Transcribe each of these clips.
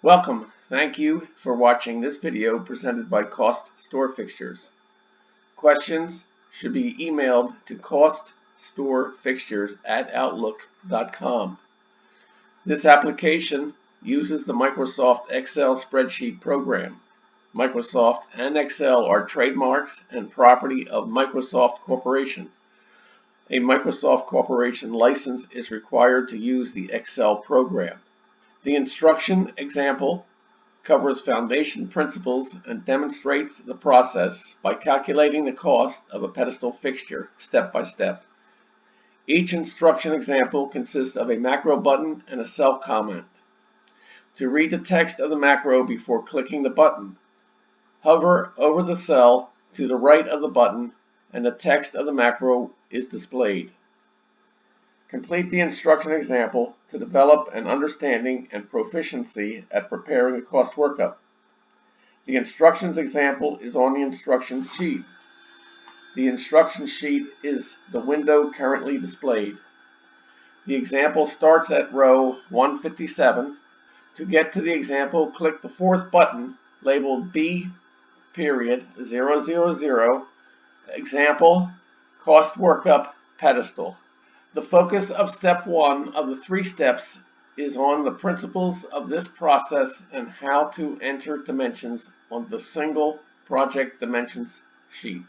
Welcome. Thank you for watching this video presented by CostStoreFixtures. Questions should be emailed to CostStoreFixtures@outlook.com. This application uses the Microsoft Excel spreadsheet program. Microsoft and Excel are trademarks and property of Microsoft Corporation. A Microsoft Corporation license is required to use the Excel program. The instruction example covers foundation principles and demonstrates the process by calculating the cost of a pedestal fixture step by step. Each instruction example consists of a macro button and a cell comment. To read the text of the macro before clicking the button, hover over the cell to the right of the button and the text of the macro is displayed. Complete the instruction example to develop an understanding and proficiency at preparing a cost workup. The instructions example is on the instruction sheet. The instruction sheet is the window currently displayed. The example starts at row 157. To get to the example, click the fourth button labeled B.000 Example Cost Workup Pedestal. The focus of step 1 of the 3 steps is on the principles of this process and how to enter dimensions on the single project dimensions sheet.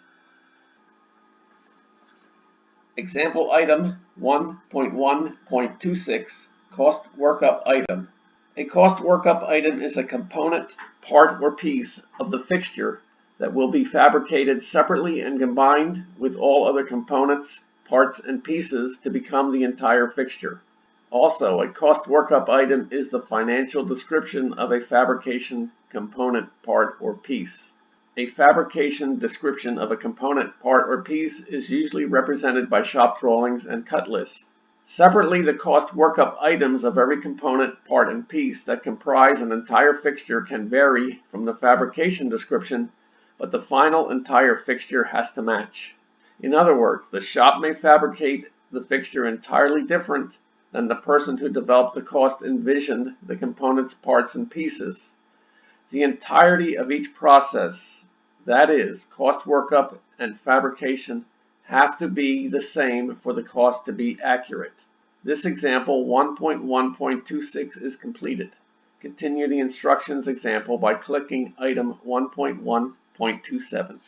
Example item 1.1.26 Cost Workup Item. A cost workup item is a component, part, or piece of the fixture that will be fabricated separately and combined with all other components, parts, and pieces to become the entire fixture. Also, a cost workup item is the financial description of a fabrication component, part, or piece. A fabrication description of a component, part, or piece is usually represented by shop drawings and cut lists. Separately, the cost workup items of every component, part, and piece that comprise an entire fixture can vary from the fabrication description, but the final entire fixture has to match. In other words, the shop may fabricate the fixture entirely different than the person who developed the cost envisioned the components, parts, and pieces. The entirety of each process, that is, cost workup and fabrication, have to be the same for the cost to be accurate. This example 1.1.26 is completed. Continue the instructions example by clicking item 1.1.27.